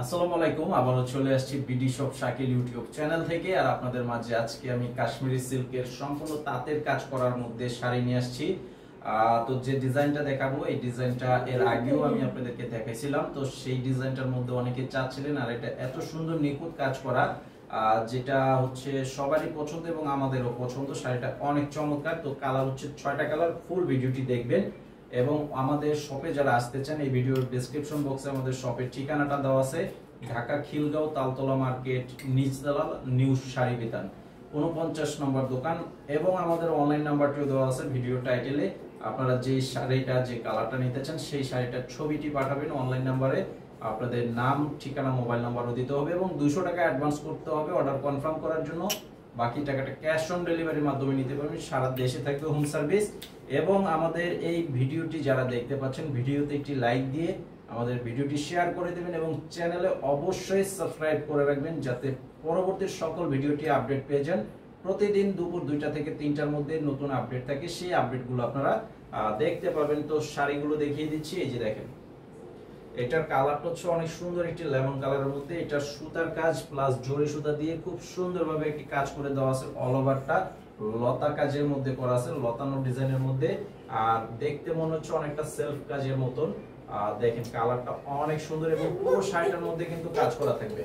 আসসালামু আলাইকুম। আবারও চলে আসছি BD shop Shakil YouTube channel থেকে। আর আপনাদের মাঝে আজকে আমি কাশ্মীরি সিল্কের সম্পূর্ণ তাঁতের কাজ করার মধ্যে শাড়ি নিয়ে আসছি। তো যে ডিজাইনটা দেখাবো এই ডিজাইনটা এর আগেও আমি আপনাদেরকে দেখাইছিলাম। তো সেই ডিজাইনটার মধ্যে অনেকে চাচ্ছিলেন, আর এটা এত সুন্দর নিখুঁত কাজ করা যেটা হচ্ছে সবারই পছন্দ এবং আমাদেরও পছন্দ। শাড়িটা অনেক চমৎকার। তো কালার হচ্ছে 6টা কালার। ফুল ভিডিওটি দেখবেন এবং আমাদের শপে যারা আসতে চান এই ভিডিওর ডেসক্রিপশন বক্সে আমাদের শপের ঠিকানাটা দেওয়া আছে। ঢাকা খিলগাঁও তালতলা মার্কেট, নিচতলা, নিউ শাড়ি বিতান, 49 নম্বর দোকান। এবং আমাদের অনলাইন নাম্বারটিও দেওয়া আছে ভিডিও টাইটেলে। আপনারা যে শাড়িটা যে কালারটা নিতে চান সেই শাড়িটার ছবিটি পাঠাবেন অনলাইন নাম্বারে। আপনাদের নাম, ঠিকানা, মোবাইল নাম্বারও দিতে হবে এবং 200 টাকা অ্যাডভান্স করতে হবে অর্ডার কনফার্ম করার জন্য। বাকি টাকাটা ক্যাশ অন ডেলিভারির মাধ্যমে নিতে পারবেন। সারা দেশে থাকবে হোম সার্ভিস। এবং আমাদের এই ভিডিওটি যারা দেখতে পাচ্ছেন ভিডিওতে একটি লাইক দিয়ে আমাদের ভিডিওটি শেয়ার করে দেবেন এবং চ্যানেলে অবশ্যই সাবস্ক্রাইব করে রাখবেন যাতে পরবর্তী সকল ভিডিওটি আপডেট পেয়ে যান। প্রতিদিন দুপুর 2টা থেকে 3টার মধ্যে নতুন আপডেট থাকে, সেই আপডেটগুলো আপনারা দেখতে পাবেন। তো শাড়িগুলো দেখিয়ে দিচ্ছি। এই যে দেখেন, এটার কালারটা হচ্ছে অনেক সুন্দর একটি লেমন কালারের মধ্যে। এটা সুতার কাজ প্লাস জরি সুতা দিয়ে খুব সুন্দরভাবে একটি কাজ করে দেওয়া আছে। অল ওভারটা লতা কাজের মধ্যে করা আছে, লতানো ডিজাইনের মধ্যে। আর দেখতে মনে হচ্ছে অনেকটা সেলফ কাজের মতন। দেখেন কালারটা অনেক সুন্দর এবং পুরো শাড়িটার মধ্যে কিন্তু কাজ করা থাকবে।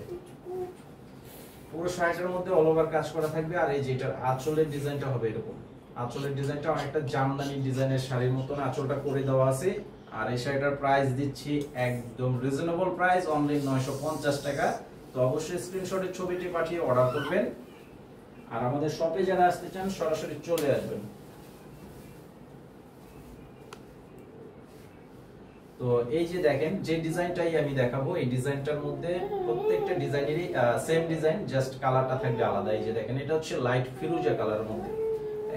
পুরো শাড়িটার মধ্যে অল ওভার কাজ করা থাকবে। আর এই যে এটার আঁচলের ডিজাইনটা হবে এরকম। আঁচলের ডিজাইনটা অনেকটা জামদানি ডিজাইনের শাড়ির মতন আঁচলটা করে দেওয়া আছে। আর এই শাড়িটার প্রাইস দিচ্ছি একদম রিজনেবল প্রাইস, অনলি 950 টাকা। তো অবশ্যই স্ক্রিনশটের ছবিটি পাঠিয়ে অর্ডার করবেন। আর আমাদের শপে যারা আসতে চান সরাসরি চলে আসবেন। তো এই যে দেখেন, যে ডিজাইনটাই আমি দেখাবো এই ডিজাইনটার মধ্যে প্রত্যেকটা ডিজাইনেরই সেম ডিজাইন, জাস্ট কালারটা থাকবে আলাদা। এই যে দেখেন, এটা হচ্ছে লাইট ফিরোজা কালারের মধ্যে,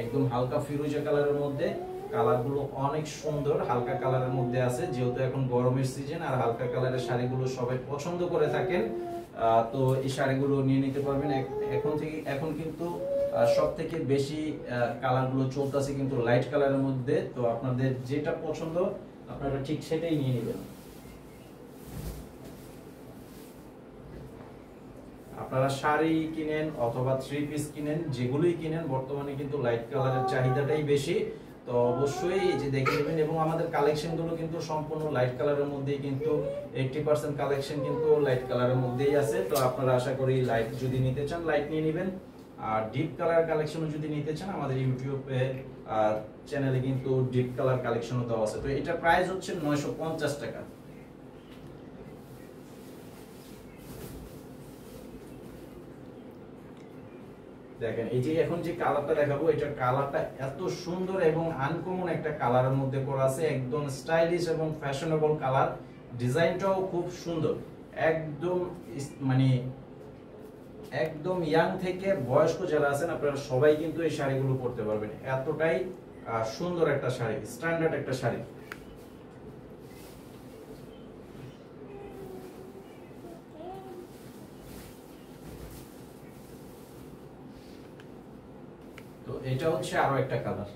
একদম হালকা ফিরোজা কালারের মধ্যে। কালারগুলো অনেক সুন্দর, হালকা কালারের মধ্যে আছে যেহেতু এখন গরমের সিজন। আর হালকা কালারের শাড়িগুলো সবাই পছন্দ করে থাকেন। তো এই শাড়িগুলো নিয়ে নিতে পারবেন। এখন কিন্তু সব থেকে বেশি কালারগুলো চলতেছে কিন্তু লাইট কালারের মধ্যে। তো আপনাদের যেটা পছন্দ আপনারা ঠিক সেটাই নিয়ে নেবেন। আপনারা শাড়ি কিনেন অথবা 3 পিস কিনেন, যেগুলোই কিনেন বর্তমানে কিন্তু লাইট কালারের চাহিদাটাই বেশি। তো অবশ্যই এই যে দেখে নেবেন। এবং আমাদের কালেকশন গুলো কিন্তু সম্পূর্ণ লাইট কালারের মধ্যেই, কিন্তু 80% কালেকশন কিন্তু লাইট কালারের মধ্যেই আছে। তো আপনারা আশা করি লাইট যদি নিতে চান লাইট নিয়ে নেবেন। আর ডিপ কালার কালেকশনও যদি নিতে চান আমাদের ইউটিউবে চ্যানেলে কিন্তু ডিপ কালার কালেকশনও দেওয়া আছে। তো এটা প্রাইস হচ্ছে 950 টাকা। দেখেন এই যে এখন যে কালারটা দেখাবো এটার কালারটা এত সুন্দর এবং আনকমন একটা কালারের মধ্যে করা আছে, একদম স্টাইলিশ এবং ফ্যাশনেবল কালার। ডিজাইনটাও খুব সুন্দর, একদম মানে একদম ইয়াং থেকে বয়স্ক যারা আছেন আপনারা সবাই কিন্তু এই শাড়িগুলো পরতে পারবেন। এতটাই সুন্দর একটা শাড়ি, স্ট্যান্ডার্ড একটা শাড়ি। তো এটা হচ্ছে আরো একটা কালার,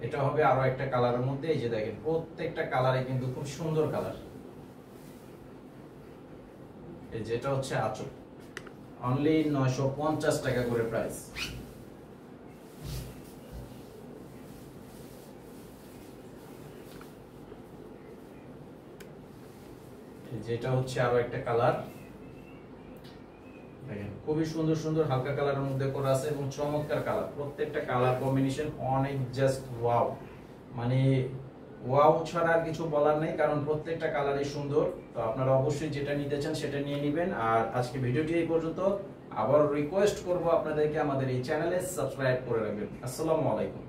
এটা হবে আরো একটা কালারের মধ্যে। এই যে দেখেন প্রত্যেকটা কালারে কিন্তু খুব সুন্দর কালার। এই যেটা হচ্ছে আঁচল, অনলি 950 টাকা করে প্রাইস। যেটা হচ্ছে আরো একটা কালার। দেখেন খুবই সুন্দর সুন্দর হালকা কালারের মধ্যে করা আছে এবং চমৎকার কালার। প্রত্যেকটা কালার কম্বিনেশন অনেক জাস্ট ওয়াও, মানে ওয়াও ছাড়া আর কিছু বলার নেই, কারণ প্রত্যেকটা কালারই সুন্দর। তো আপনারা অবশ্যই যেটা নিতে চান সেটা নিয়ে নেবেন। আর আজকে ভিডিওটি এই পর্যন্ত। আবার রিকোয়েস্ট করব আপনাদেরকে আমাদের এই চ্যানেলে সাবস্ক্রাইব করে রাখবেন। আসসালামু আলাইকুম।